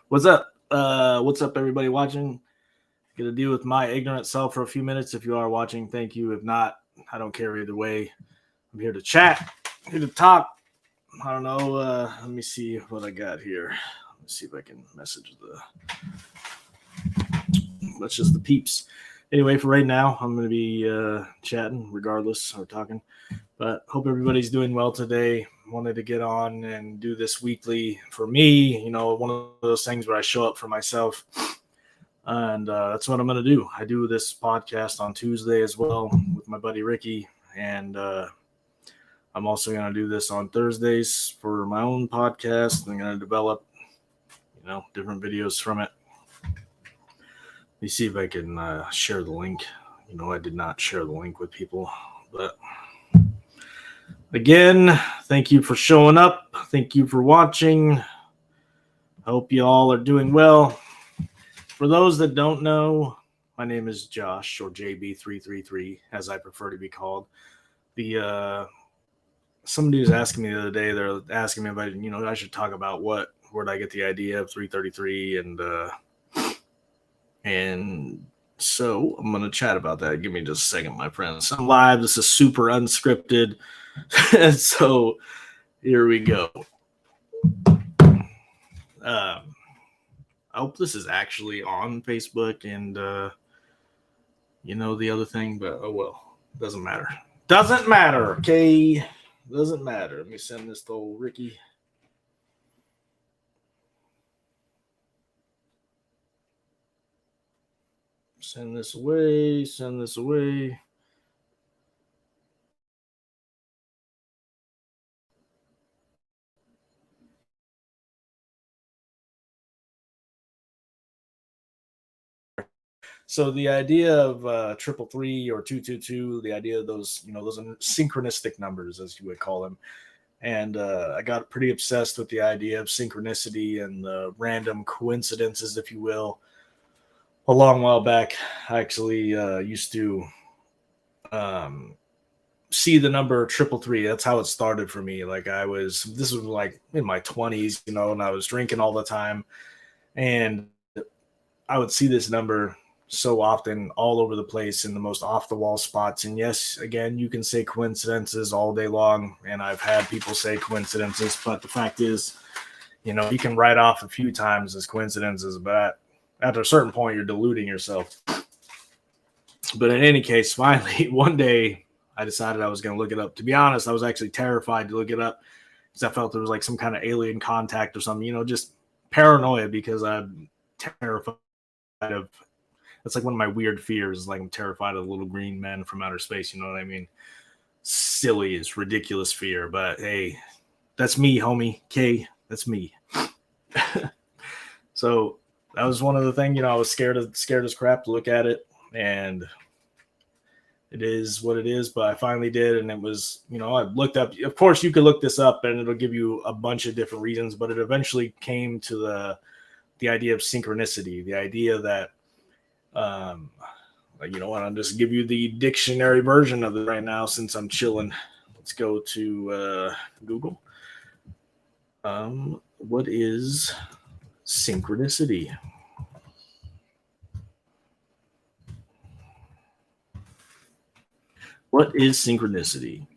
What's up? What's up, everybody watching? Gonna deal with my ignorant self for a few minutes. If you are watching, thank you. If not, I don't care either way. I'm here to chat, here to talk. I don't know. Let me see what I got here. Let's see if I can message that's just the peeps. Anyway, for right now, I'm going to be chatting regardless or talking. But hope everybody's doing well today. Wanted to get on and do this weekly for me. You know, one of those things where I show up for myself. And that's what I'm going to do. I do this podcast on Tuesday as well with my buddy Ricky. And I'm also going to do this on Thursdays for my own podcast. I'm going to develop, different videos from it. Let me see if I can share the link. I did not share the link with people. But again, thank you for showing up. Thank you for watching. I hope you all are doing well. For those that don't know, my name is Josh, or JB333, as I prefer to be called. Somebody was asking me the other day, they're asking me if I should talk about where did I get the idea of 333, and so I'm going to chat about that. Give me just a second, my friends. I'm live. This is super unscripted. So here we go. I hope this is actually on Facebook and, the other thing, but oh well. Doesn't matter. Doesn't matter, okay? Doesn't matter. Let me send this to old Ricky. Send this away. Send this away. So the idea of 333 or 222, the idea of those are synchronistic numbers, as you would call them. And I got pretty obsessed with the idea of synchronicity and random coincidences, if you will. A long while back, I actually used to see the number 333. That's how it started for me. This was like in my 20s, and I was drinking all the time. And I would see this number so often all over the place in the most off the wall spots. And yes, again, you can say coincidences all day long. And I've had people say coincidences, but the fact is, you can write off a few times as coincidences, but after a certain point, you're deluding yourself. But in any case, finally, one day I decided I was going to look it up. To be honest, I was actually terrified to look it up because I felt there was like some kind of alien contact or something, just paranoia because I'm terrified of. That's like one of my weird fears. Like I'm terrified of little green men from outer space. You know what I mean? Silly, it's ridiculous fear. But hey, that's me, homie. K, that's me. So that was one of the things. I was scared as crap to look at it, and it is what it is. But I finally did, and it was. I looked up. Of course, you could look this up, and it'll give you a bunch of different reasons. But it eventually came to the idea of synchronicity, the idea that. You know what? I'll just give you the dictionary version of it right now since I'm chilling. Let's go to Google. What is synchronicity? What is synchronicity?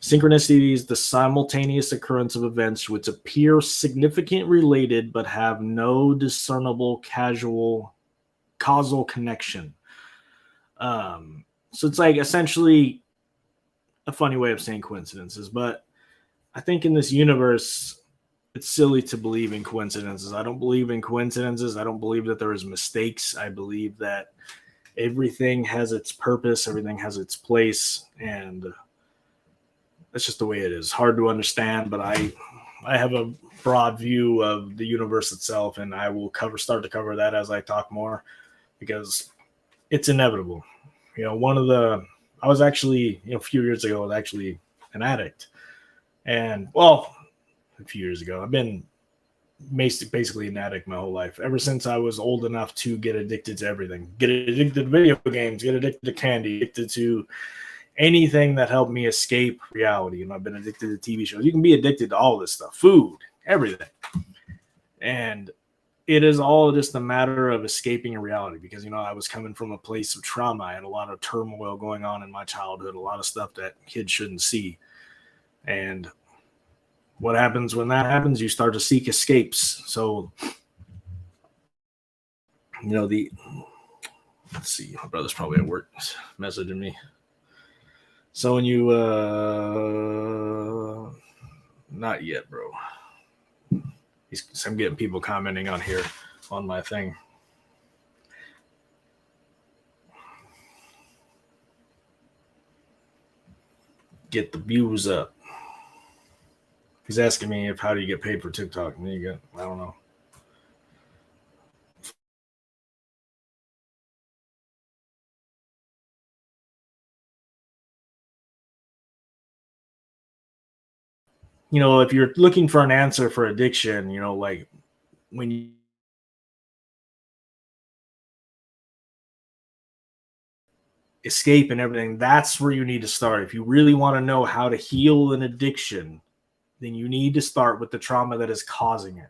Synchronicity is the simultaneous occurrence of events which appear significant related but have no discernible causal connection. So it's like essentially a funny way of saying coincidences, but I think in this universe, it's silly to believe in coincidences. I don't believe in coincidences. I don't believe that there is mistakes. I believe that everything has its purpose, everything has its place, and that's just the way it is. Hard to understand, but I have a broad view of the universe itself, and I will start to cover that as I talk more because it's inevitable. I was actually, a few years ago, I was actually an addict. And, well, a few years ago, I've been basically an addict my whole life. Ever since I was old enough to get addicted to everything. Get addicted to video games, get addicted to candy, addicted to anything that helped me escape reality. I've been addicted to TV shows. You can be addicted to all this stuff. Food, everything. And it is all just a matter of escaping a reality because, I was coming from a place of trauma. I had a lot of turmoil going on in my childhood, a lot of stuff that kids shouldn't see. And what happens when that happens? You start to seek escapes. So, let's see, my brother's probably at work messaging me. So when you, not yet, bro. I'm getting people commenting on here on my thing. Get the views up. He's asking me how do you get paid for TikTok? And you go, I don't know. If you're looking for an answer for addiction, like when you escape and everything, that's where you need to start. If you really want to know how to heal an addiction, then you need to start with the trauma that is causing it.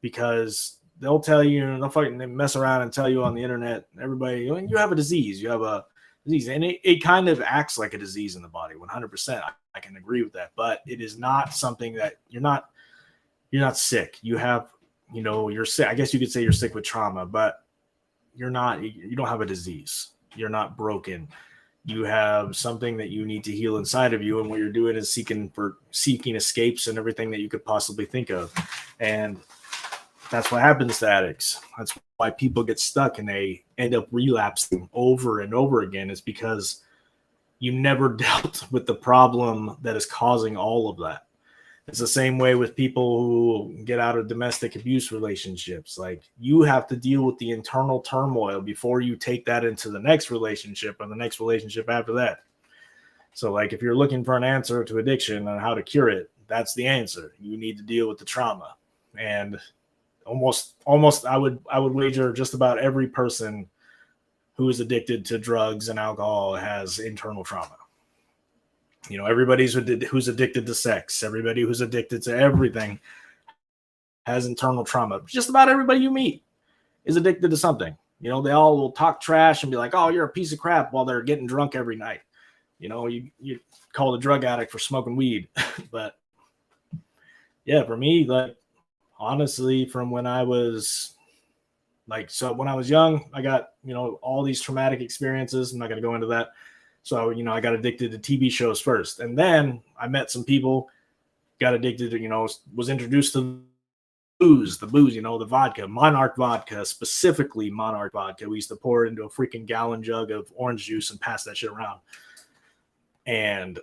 Because they'll tell you, they mess around and tell you on the internet, everybody, you have a disease, and it kind of acts like a disease in the body. 100%, I can agree with that, but it is not something that you're not sick. You have, you're sick. I guess you could say you're sick with trauma, but you don't have a disease. You're not broken. You have something that you need to heal inside of you, and what you're doing is seeking escapes and everything that you could possibly think of. And that's what happens to addicts. That's why people get stuck and they end up relapsing over and over again. It's because you never dealt with the problem that is causing all of that. It's the same way with people who get out of domestic abuse relationships. Like, you have to deal with the internal turmoil before you take that into the next relationship or the next relationship after that. So, like, if you're looking for an answer to addiction and how to cure it, that's the answer. You need to deal with the trauma. And almost I would wager just about every person who is addicted to drugs and alcohol has internal trauma. Everybody who's addicted to sex, everybody who's addicted to everything has internal trauma. Just about everybody you meet is addicted to something. They all will talk trash and be like, oh, you're a piece of crap, while they're getting drunk every night. You call the drug addict for smoking weed. But yeah, for me, like, honestly, from when I was when I was young, I got, all these traumatic experiences. I'm not going to go into that. So, I got addicted to TV shows first. And then I met some people, got addicted to, was introduced to the booze, the vodka, Monarch vodka, specifically Monarch vodka. We used to pour it into a freaking gallon jug of orange juice and pass that shit around. And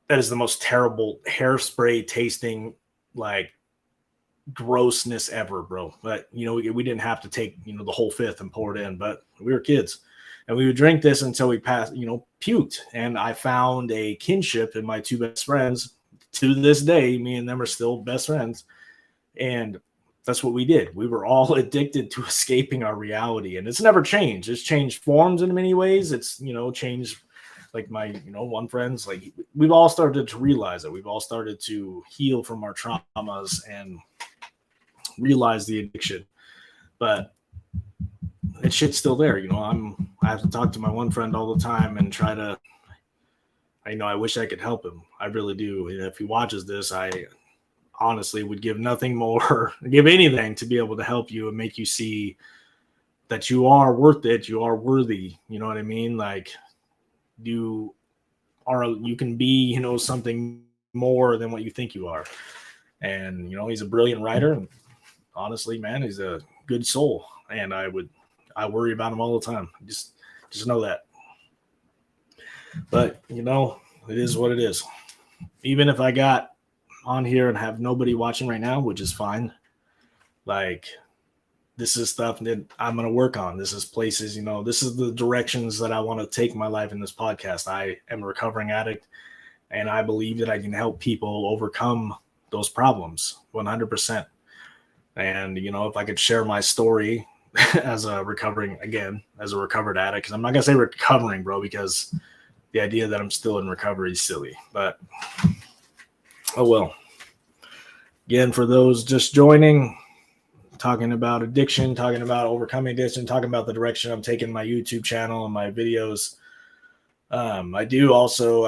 that is the most terrible hairspray tasting, like, grossness ever, bro. But, we didn't have to take, the whole fifth and pour it in, but we were kids. And we would drink this until we passed, puked. And I found a kinship in my two best friends. To this day, me and them are still best friends. And that's what we did. We were all addicted to escaping our reality. And it's never changed. It's changed forms in many ways. It's, changed, like, my, one friend's, like, we've all started to realize it. We've all started to heal from our traumas and realize the addiction. But that shit's still there. I have to talk to my one friend all the time and try to, I wish I could help him. I really do. And if he watches this, I honestly would give nothing more, give anything to be able to help you and make you see that you are worth it. You are worthy. You know what I mean? Like, you can be, something more than what you think you are. And, he's a brilliant writer. And honestly, man, he's a good soul. And I worry about him all the time. Just know that. But, it is what it is. Even if I got on here and have nobody watching right now, which is fine. Like, this is stuff that I'm going to work on. This is places, this is the directions that I want to take my life in this podcast. I am a recovering addict, and I believe that I can help people overcome those problems 100%. And, if I could share my story as a recovered addict, because I'm not going to say recovering, bro, because the idea that I'm still in recovery is silly. But, oh well. Again, for those just joining, talking about addiction, talking about overcoming addiction, talking about the direction I'm taking my YouTube channel and my videos. I'm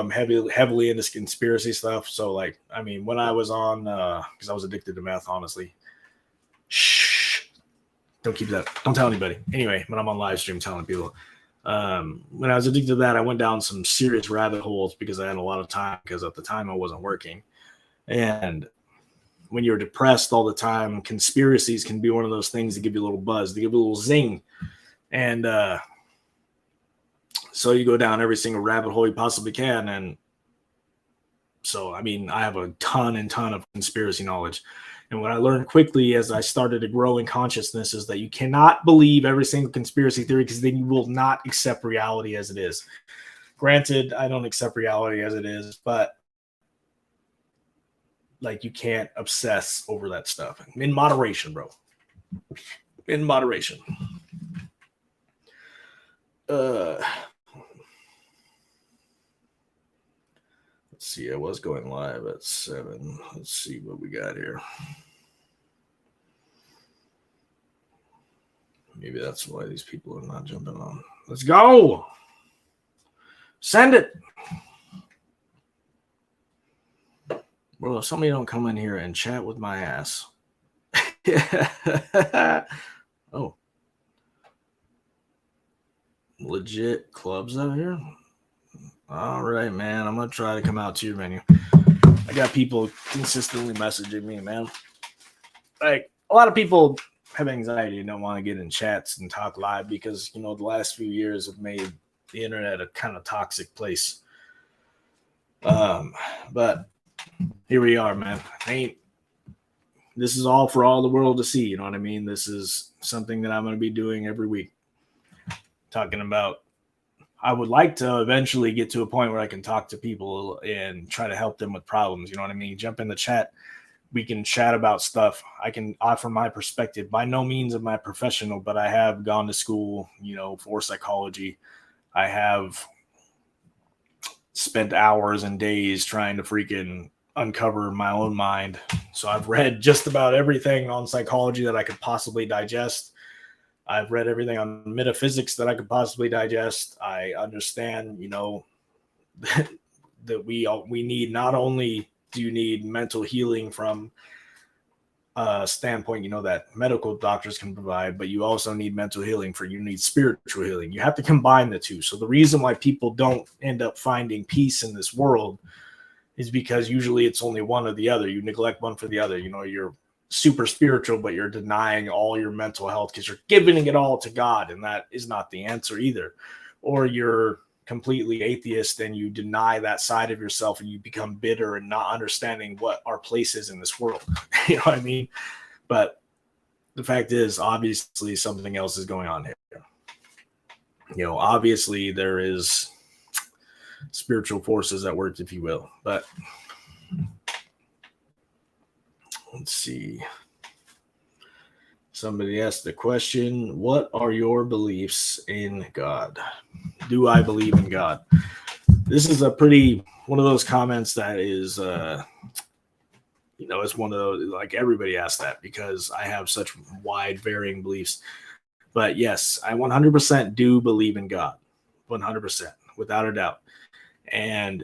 heavily into conspiracy stuff. So like, I mean, when I was on, cause I was addicted to meth, honestly, don't tell anybody. Anyway, when I'm on live stream telling people, when I was addicted to that, I went down some serious rabbit holes because I had a lot of time, because at the time I wasn't working. And when you're depressed all the time, conspiracies can be one of those things that give you a little buzz, they give you a little zing. And, so you go down every single rabbit hole you possibly can. And so, I mean, I have a ton of conspiracy knowledge. And what I learned quickly as I started to grow in consciousness is that you cannot believe every single conspiracy theory, because then you will not accept reality as it is. Granted, I don't accept reality as it is, but like, you can't obsess over that stuff. In moderation, bro. In moderation. Let's see, I was going live at 7. Let's see what we got here. Maybe that's why these people are not jumping on. Let's go. Send it. Bro, if somebody don't come in here and chat with my ass. Oh. Legit clubs out here? All right, man. I'm going to try to come out to your menu. I got people consistently messaging me, man. Like, a lot of people have anxiety and don't want to get in chats and talk live because, you know, the last few years have made the internet a kind of toxic place. But here we are, man. This is all for all the world to see. You know what I mean? This is something that I'm going to be doing every week. Talking about, I would like to eventually get to a point where I can talk to people and try to help them with problems. You know what I mean? Jump in the chat. We can chat about stuff. I can offer my perspective. By no means am I professional, but I have gone to school, you know, for psychology. I have spent hours and days trying to freaking uncover my own mind. So I've read just about everything on psychology that I could possibly digest. I've read everything on metaphysics that I could possibly digest. I understand, you know, that we need, not only do you need mental healing from a standpoint, you know, that medical doctors can provide, but you also need mental healing you need spiritual healing. You have to combine the two. So the reason why people don't end up finding peace in this world is because usually it's only one or the other. You neglect one for the other. You know, you're super spiritual, but you're denying all your mental health because you're giving it all to God, and that is not the answer either. Or you're completely atheist and you deny that side of yourself and you become bitter and not understanding what our place is in this world. You know what I mean? But the fact is, obviously something else is going on here. You know, obviously there is spiritual forces at work, if you will. But let's see. Somebody asked the question, what are your beliefs in God? Do I believe in God? This is one of those comments that is, you know, it's one of those, like, everybody asks that because I have such wide varying beliefs. But yes, I 100% do believe in God. 100%, without a doubt. And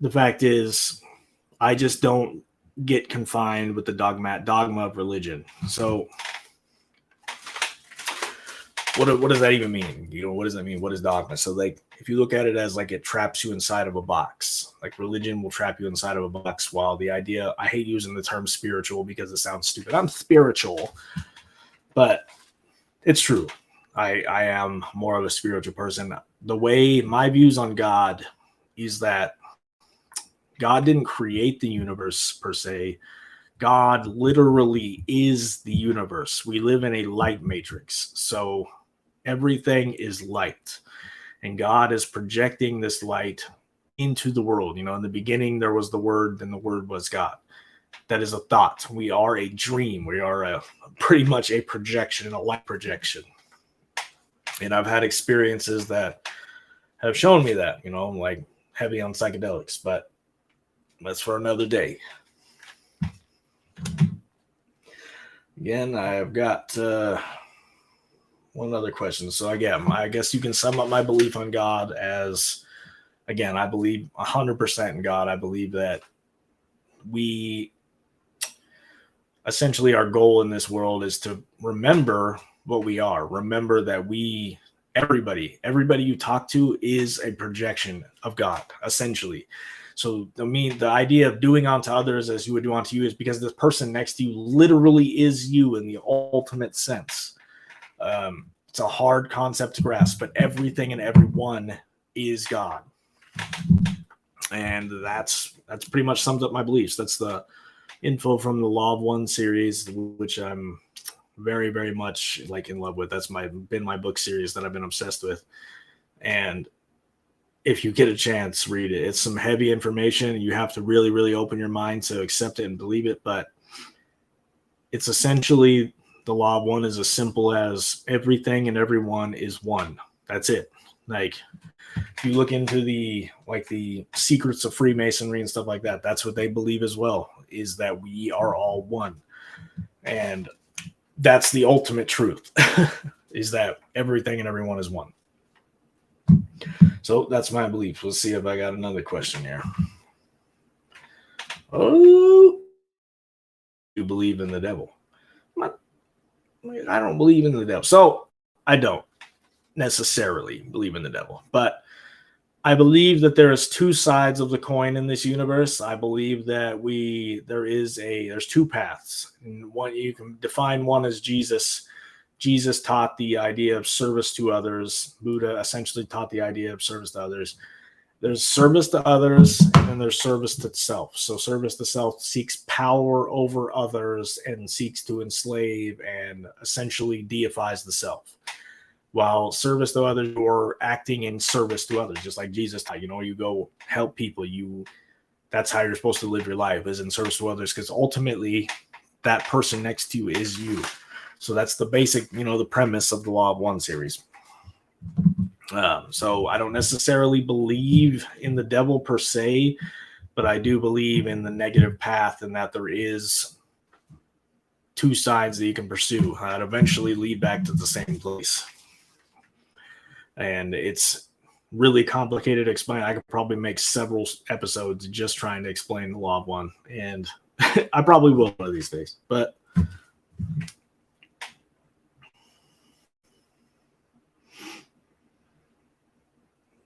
the fact is, I just don't get confined with the dogma of religion. So what does that even mean? You know, what does that mean? What is dogma? So, like, if you look at it as like it traps you inside of a box, like religion will trap you inside of a box, while the idea, I hate using the term spiritual because it sounds stupid. I'm spiritual, but it's true. I am more of a spiritual person. The way my views on God is that God didn't create the universe per se. God literally is the universe. We live in a light matrix. So everything is light. And God is projecting this light into the world. You know, in the beginning, there was the Word, and the Word was God. That is a thought. We are a dream. We are pretty much a projection, a light projection. And I've had experiences that have shown me that, you know, I'm like heavy on psychedelics, but that's for another day. Again, I've got one other question. So again, I guess you can sum up my belief on God as, again, I believe 100% in God. I believe that we essentially, our goal in this world is to remember what we are. Remember that everybody you talk to is a projection of God, essentially. So I mean, the idea of doing unto others as you would do unto you is because this person next to you literally is you in the ultimate sense. It's a hard concept to grasp, but everything and everyone is God, and that's pretty much sums up my beliefs. That's the info from the Law of One series, which I'm very, very much like in love with. That's been my book series that I've been obsessed with. And if you get a chance, read it. It's some heavy information. You have to really, really open your mind to accept it and believe it. But it's essentially, the Law of One is as simple as everything and everyone is one. That's it. Like, if you look into the secrets of Freemasonry and stuff like that, that's what they believe as well, is that we are all one. And that's the ultimate truth, is that everything and everyone is one. So that's my belief. Let's see if I got another question here. Oh, you believe in the devil? I don't believe in the devil. So I don't necessarily believe in the devil, but I believe that there is two sides of the coin in this universe. I believe that there's two paths. And one, you can define one as Jesus. Jesus taught the idea of service to others. Buddha essentially taught the idea of service to others. There's service to others, and then there's service to self. So service to self seeks power over others and seeks to enslave and essentially deifies the self. While service to others, you're acting in service to others, just like Jesus taught. You go help people. That's how you're supposed to live your life, is in service to others, because ultimately that person next to you is you. So that's the basic, the premise of the Law of One series. So I don't necessarily believe in the devil per se, but I do believe in the negative path, and that there is two sides that you can pursue that eventually lead back to the same place. And it's really complicated to explain. I could probably make several episodes just trying to explain the Law of One, and I probably will one of these days. But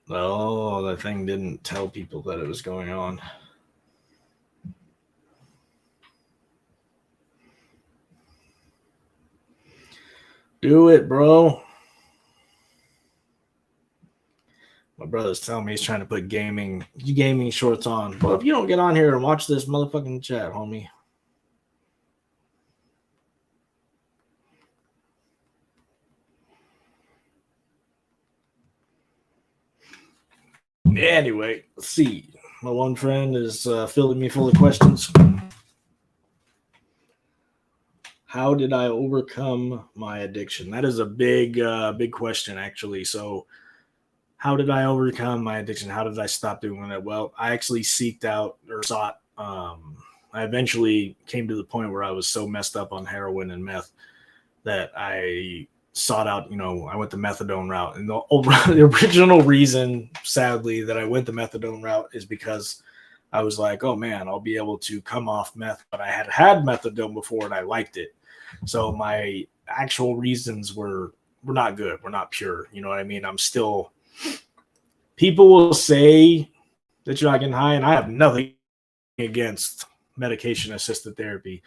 the thing didn't tell people that it was going on. Do it, bro. My brother's telling me he's trying to put gaming shorts on. Well, if you don't get on here and watch this motherfucking chat, homie. Anyway, let's see. My one friend is filling me full of questions. How did I overcome my addiction? That is a big question, actually. So, how did I overcome my addiction? How did I stop doing it? Well, I actually sought. I eventually came to the point where I was so messed up on heroin and meth that I sought out, I went the methadone route. And the original reason, sadly, that I went the methadone route is because I was like, oh man, I'll be able to come off meth. But I had methadone before and I liked it. So my actual reasons were not good. We're not pure. You know what I mean? I'm still, people will say that you're not getting high, and I have nothing against medication assisted therapy.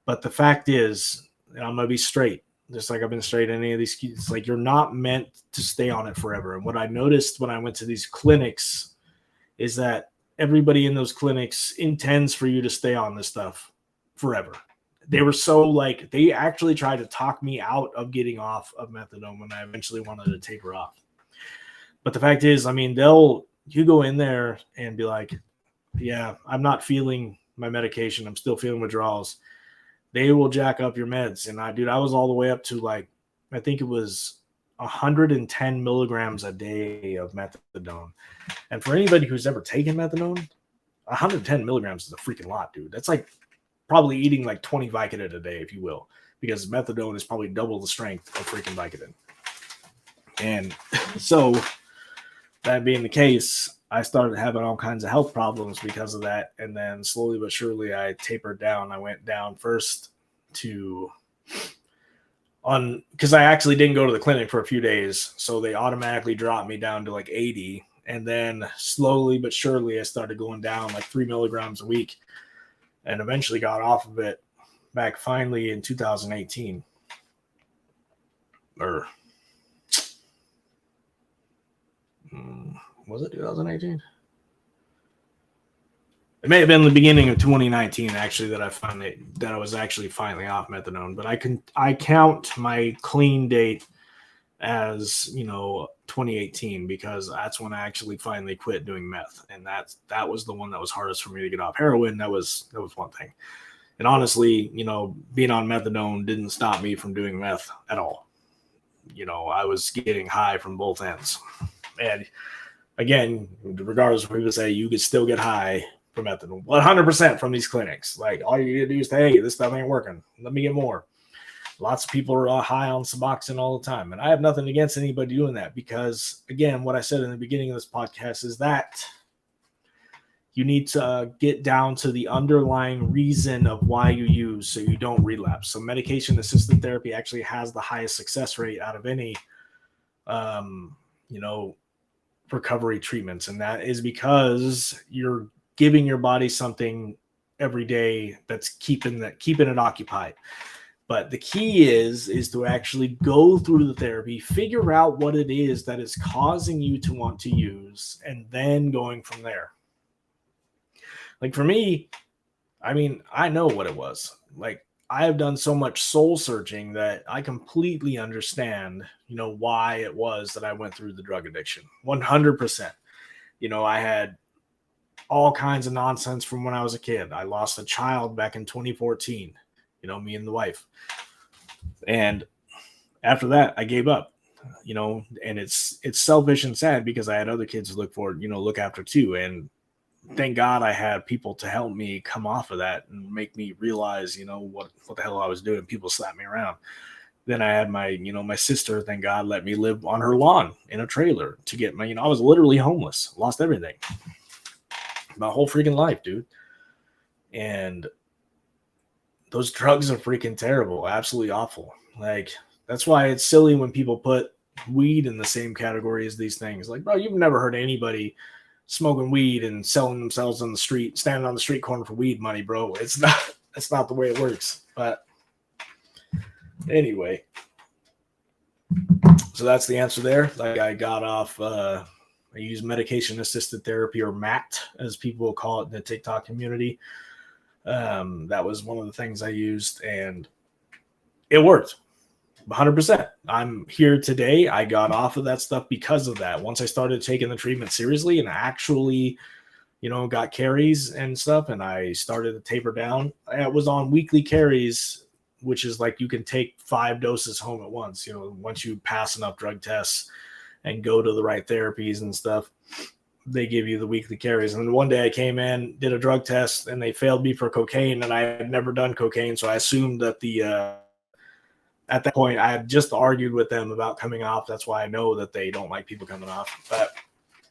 But the fact is, and I'm going to be straight, just like I've been straight in any of these, it's like you're not meant to stay on it forever. And what I noticed when I went to these clinics is that everybody in those clinics intends for you to stay on this stuff forever. They were so they actually tried to talk me out of getting off of methadone when I eventually wanted to taper off. But the fact is, I mean, you go in there and be like, yeah, I'm not feeling my medication. I'm still feeling withdrawals. They will jack up your meds. And I was all the way up to I think it was 110 milligrams a day of methadone. And for anybody who's ever taken methadone, 110 milligrams is a freaking lot, dude. That's probably eating 20 Vicodin a day, if you will. because methadone is probably double the strength of freaking Vicodin. And so that being the case, I started having all kinds of health problems because of that. And then slowly but surely I tapered down. I went down first to because I actually didn't go to the clinic for a few days. So they automatically dropped me down to like 80. And then slowly but surely I started going down like 3 milligrams a week and eventually got off of it back finally in 2018. Or was it 2018? It may have been the beginning of 2019 actually that I was actually finally off methadone. But I count my clean date as 2018 because that's when I actually finally quit doing meth, and that was the one that was hardest for me to get off. Heroin, that was one thing, and honestly, being on methadone didn't stop me from doing meth at all. I was getting high from both ends, and again, regardless of what people say, you could still get high from methadone 100% from these clinics. Like all you gotta do is say, hey, this stuff ain't working, let me get more. Lots of people are high on Suboxone all the time. And I have nothing against anybody doing that because, again, what I said in the beginning of this podcast is that you need to get down to the underlying reason of why you use so you don't relapse. So medication-assisted therapy actually has the highest success rate out of any, recovery treatments. And that is because you're giving your body something every day that's keeping it occupied. But the key is to actually go through the therapy, figure out what it is that is causing you to want to use, and then going from there. Like for me, I know what it was. Like I have done so much soul searching that I completely understand, why it was that I went through the drug addiction. 100%. I had all kinds of nonsense from when I was a kid. I lost a child back in 2014. Me and the wife. And after that, I gave up, and it's selfish and sad because I had other kids to look after too. And thank God I had people to help me come off of that and make me realize, what the hell I was doing. People slapped me around. Then I had my sister, thank God, let me live on her lawn in a trailer to get I was literally homeless, lost everything. My whole freaking life, dude. And those drugs are freaking terrible, absolutely awful. Like, that's why it's silly when people put weed in the same category as these things. Like, bro, you've never heard anybody smoking weed and selling themselves on the street, standing on the street corner for weed money, bro. That's not the way it works. But anyway, so that's the answer there. Like I got off, I use medication-assisted therapy, or MAT, as people will call it in the TikTok community. That was one of the things I used, and it worked 100%. I'm here today. I got off of that stuff because of that. Once I started taking the treatment seriously and actually, got carries and stuff, and I started to taper down, I was on weekly carries, which is like you can take 5 doses home at once, once you pass enough drug tests and go to the right therapies and stuff. They give you the weekly carries. And one day I came in, did a drug test, and they failed me for cocaine, and I had never done cocaine. So I assumed that at that point I had just argued with them about coming off. That's why I know that they don't like people coming off.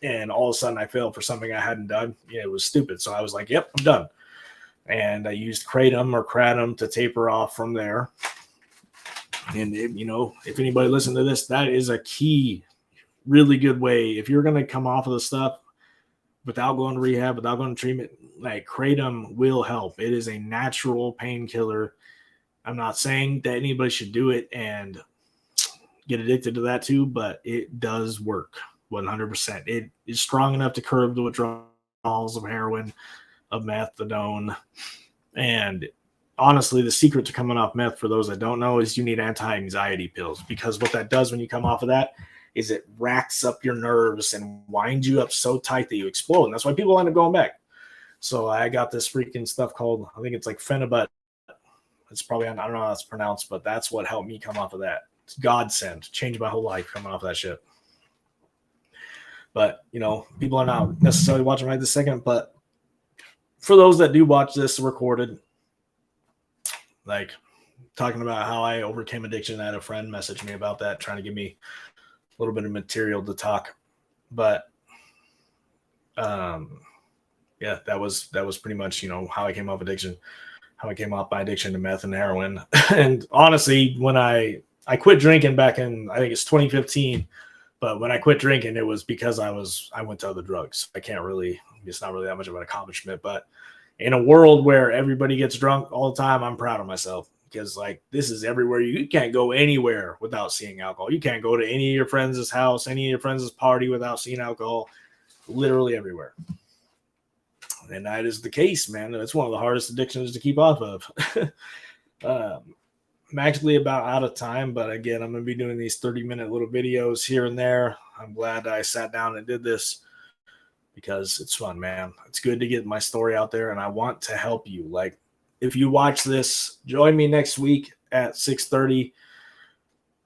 And all of a sudden I failed for something I hadn't done. It was stupid. So I was like, yep, I'm done. And I used kratom to taper off from there. And if anybody listen to this, that is a key, really good way. If you're going to come off of the stuff without going to rehab, without going to treatment, like kratom will help. It is a natural painkiller. I'm not saying that anybody should do it and get addicted to that too, but it does work 100%. It is strong enough to curb the withdrawals of heroin, of methadone. And honestly, the secret to coming off meth, for those that don't know, is you need anti-anxiety pills, because what that does when you come off of that is it racks up your nerves and winds you up so tight that you explode. And that's why people end up going back. So I got this freaking stuff called, I think it's like Phenibut. It's probably, I don't know how it's pronounced, but that's what helped me come off of that. It's godsend. Changed my whole life coming off of that shit. But, people are not necessarily watching right this second. But for those that do watch this recorded, like, talking about how I overcame addiction. I had a friend message me about that, trying to give me a little bit of material to talk. But yeah, that was pretty much, you know, how I came off my addiction to meth and heroin. And honestly, when I quit drinking back in, I think it's 2015, but when I quit drinking, it was because I went to other drugs. It's not really that much of an accomplishment, but in a world where everybody gets drunk all the time, I'm proud of myself, because like this is everywhere. You can't go anywhere without seeing alcohol. You can't go to any of your friends' house, any of your friends' party without seeing alcohol, literally everywhere. And that is the case, man. It's one of the hardest addictions to keep off of. I'm actually about out of time, but again, I'm going to be doing these 30-minute little videos here and there. I'm glad I sat down and did this because it's fun, man. It's good to get my story out there, and I want to help you. Like, if you watch this, join me next week at 6:30.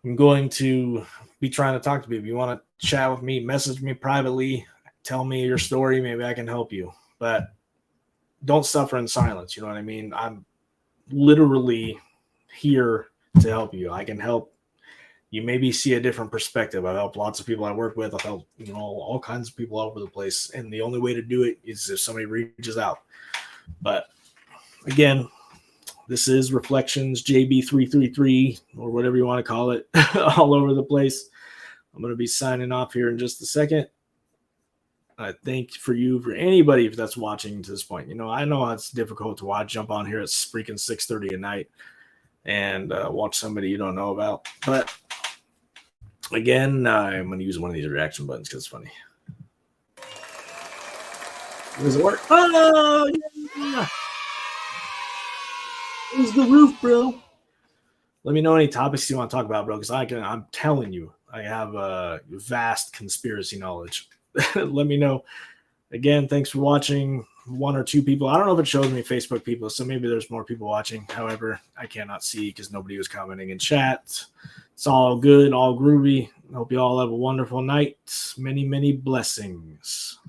I'm going to be trying to talk to people. If you want to chat with me, message me privately, tell me your story. Maybe I can help you. But don't suffer in silence. You know what I mean? I'm literally here to help you. I can help you maybe see a different perspective. I've helped lots of people I work with. I've helped, you know, all kinds of people all over the place. And the only way to do it is if somebody reaches out. But again, this is Reflections JB333, or whatever you want to call it, all over the place. I'm going to be signing off here in just a second. I thank for anybody that's watching to this point. You know, I know it's difficult to watch, jump on here at freaking 6:30 at night and watch somebody you don't know about. But again, I'm going to use one of these reaction buttons because it's funny. Does it work? Oh, yeah. It's the roof, bro. Let me know any topics you want to talk about, bro, because I'm telling you, I have a vast conspiracy knowledge. Let me know. Again, thanks for watching. One or two people. I don't know if it shows me Facebook people, so maybe there's more people watching. However, I cannot see because nobody was commenting in chat. It's all good, all groovy. I hope you all have a wonderful night. Many, many blessings.